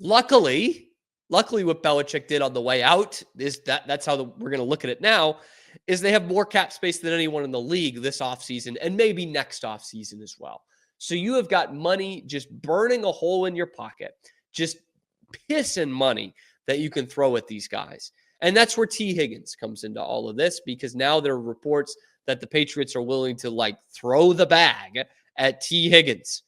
Luckily, what Belichick did on the way out is that's how we're going to look at it now, is they have more cap space than anyone in the league this offseason and maybe next offseason as well. So you have got money just burning a hole in your pocket, just pissing money that you can throw at these guys. And that's where T Higgins comes into all of this, because now there are reports that the Patriots are willing to throw the bag at T Higgins,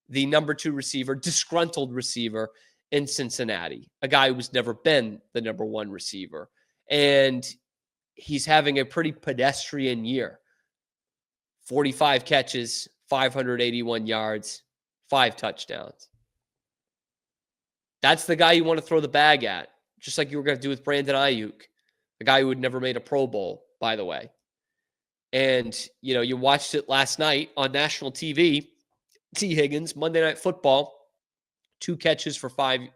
the number 2 receiver, disgruntled receiver in Cincinnati, a guy who's never been the number 1 receiver. And he's having a pretty pedestrian year. 45 catches, 581 yards, 5 touchdowns. That's the guy you want to throw the bag at, just like you were going to do with Brandon Ayuk, the guy who had never made a Pro Bowl, by the way. And, you watched it last night on national TV. T Higgins, Monday Night Football, 2 catches on 5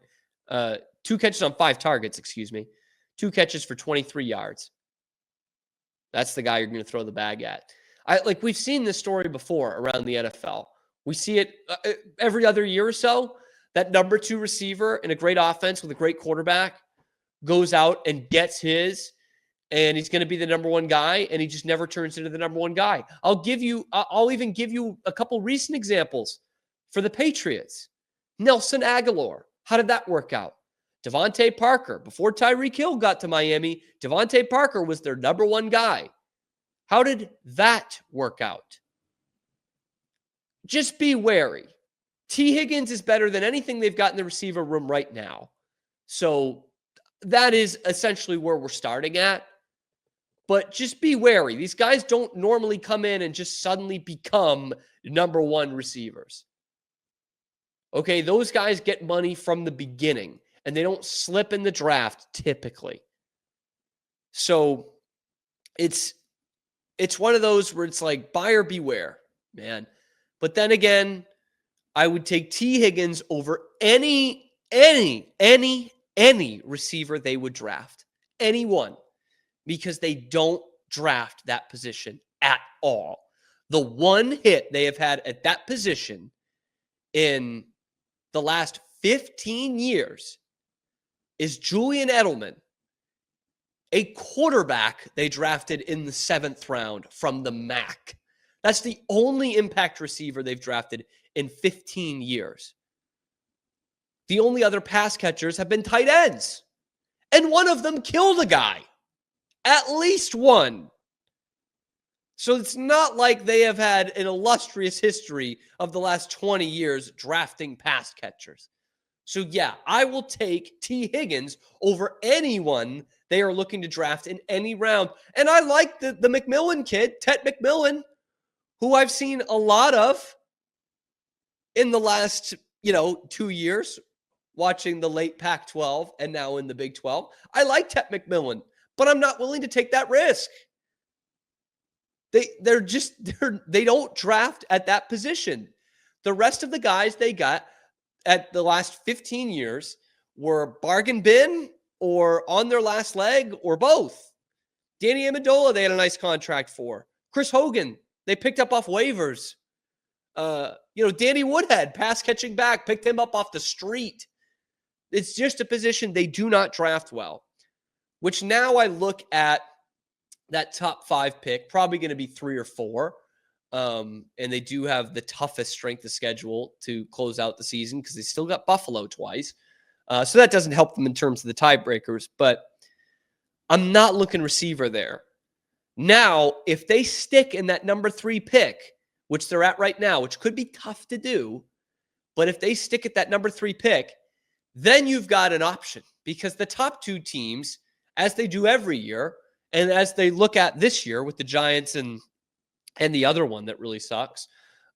targets, 2 catches for 23 yards. That's the guy you're going to throw the bag at. We've seen this story before around the NFL. We see it every other year or so. That number 2 receiver in a great offense with a great quarterback goes out and gets his, and he's going to be the number 1 guy, and he just never turns into the number 1 guy. I'll even give you a couple recent examples for the Patriots. Nelson Aguilar. How did that work out? Devontae Parker. Before Tyreek Hill got to Miami, Devontae Parker was their number 1 guy. How did that work out? Just be wary. T Higgins is better than anything they've got in the receiver room right now. So that is essentially where we're starting at. But just be wary. These guys don't normally come in and just suddenly become number 1 receivers. Okay, those guys get money from the beginning, and they don't slip in the draft typically. So it's one of those where it's like buyer beware, man. But then again, I would take T Higgins over any receiver they would draft. Anyone. Because they don't draft that position at all. The one hit they have had at that position in the last 15 years is Julian Edelman, a quarterback they drafted in the 7th round from the MAC. That's the only impact receiver they've drafted in 15 years. The only other pass catchers have been tight ends. And one of them killed a guy. At least one. So it's not like they have had an illustrious history of the last 20 years drafting pass catchers. So yeah, I will take T Higgins over anyone they are looking to draft in any round. And I like the McMillan kid, Tet McMillan, who I've seen a lot of in the last, 2 years, watching the late Pac-12 and now in the Big 12. I like Tet McMillan, but I'm not willing to take that risk. They don't draft at that position. The rest of the guys they got at the last 15 years were bargain bin or on their last leg or both. Danny Amendola, they had a nice contract for. Chris Hogan, they picked up off waivers. Danny Woodhead, pass catching back, picked him up off the street. It's just a position they do not draft well, which now I look at that top 5 pick, probably going to be 3 or 4. And they do have the toughest strength of schedule to close out the season because they still got Buffalo twice. So that doesn't help them in terms of the tiebreakers, but I'm not looking receiver there. Now, if they stick in that number 3 pick, which they're at right now, which could be tough to do, but if they stick at that number 3 pick, then you've got an option because the top 2 teams, as they do every year, and as they look at this year with the Giants and the other one that really sucks,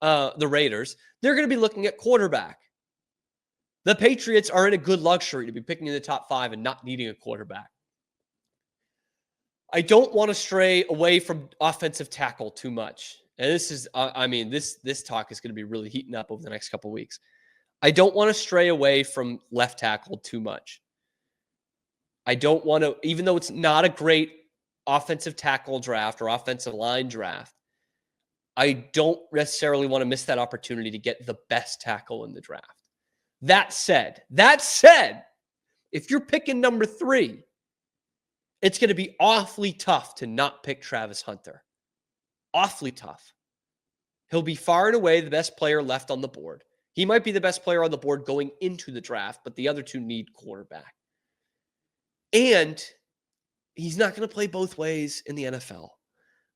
the Raiders, they're going to be looking at quarterback. The Patriots are in a good luxury to be picking in the top 5 and not needing a quarterback. I don't want to stray away from offensive tackle too much. And this is, this talk is going to be really heating up over the next couple of weeks. I don't want to stray away from left tackle too much. I don't want to, even though it's not a great offensive tackle draft or offensive line draft, I don't necessarily want to miss that opportunity to get the best tackle in the draft. That said, if you're picking number 3, it's going to be awfully tough to not pick Travis Hunter. Awfully tough. He'll be far and away the best player left on the board. He might be the best player on the board going into the draft, but the other two need quarterback. And he's not going to play both ways in the NFL,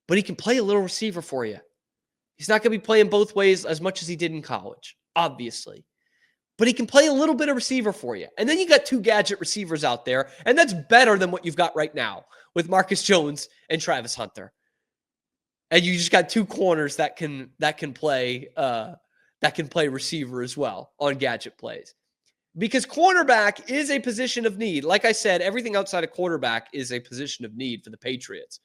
but he can play a little receiver for you. He's not going to be playing both ways as much as he did in college, obviously. But he can play a little bit of receiver for you. And then you got 2 gadget receivers out there, and that's better than what you've got right now with Marcus Jones and Travis Hunter. And you just got 2 corners that can play receiver as well on gadget plays. Because cornerback is a position of need. Like I said, everything outside of quarterback is a position of need for the Patriots.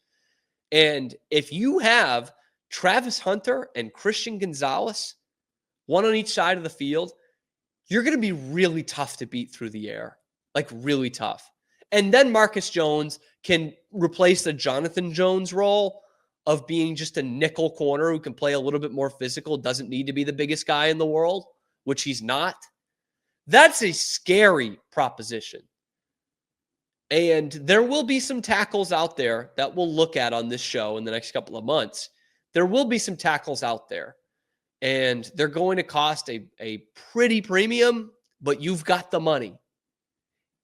And if you have Travis Hunter and Christian Gonzalez, one on each side of the field, you're going to be really tough to beat through the air. Like really tough. And then Marcus Jones can replace the Jonathan Jones role of being just a nickel corner who can play a little bit more physical, doesn't need to be the biggest guy in the world, which he's not. That's a scary proposition. And there will be some tackles out there that we'll look at on this show in the next couple of months. There will be some tackles out there, and they're going to cost a pretty premium, but you've got the money.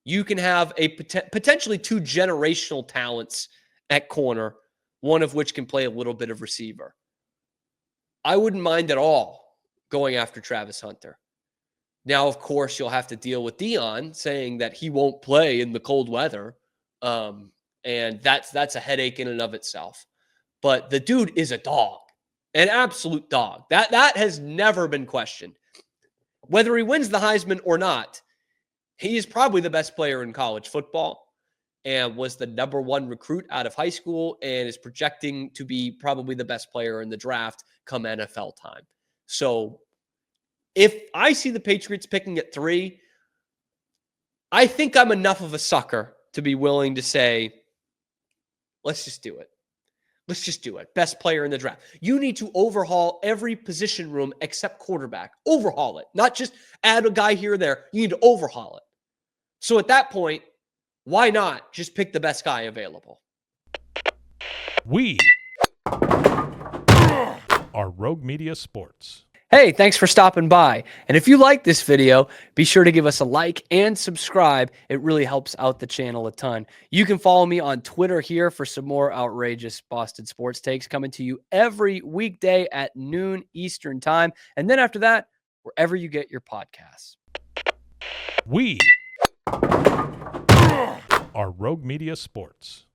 You can have potentially 2 generational talents at corner, one of which can play a little bit of receiver. I wouldn't mind at all going after Travis Hunter. Now, of course, you'll have to deal with Dion saying that he won't play in the cold weather. And that's a headache in and of itself. But the dude is a dog, an absolute dog. That has never been questioned. Whether he wins the Heisman or not, he is probably the best player in college football and was the number 1 recruit out of high school and is projecting to be probably the best player in the draft come NFL time. So if I see the Patriots picking at 3, I think I'm enough of a sucker to be willing to say, let's just do it. Let's just do it. Best player in the draft. You need to overhaul every position room except quarterback. Overhaul it. Not just add a guy here or there. You need to overhaul it. So at that point, why not just pick the best guy available? We are Rogue Media Sports. Hey, thanks for stopping by. And if you like this video, be sure to give us a like and subscribe. It really helps out the channel a ton. You can follow me on Twitter here for some more outrageous Boston sports takes coming to you every weekday at noon Eastern time. And then after that, wherever you get your podcasts. We are Rogue Media Sports.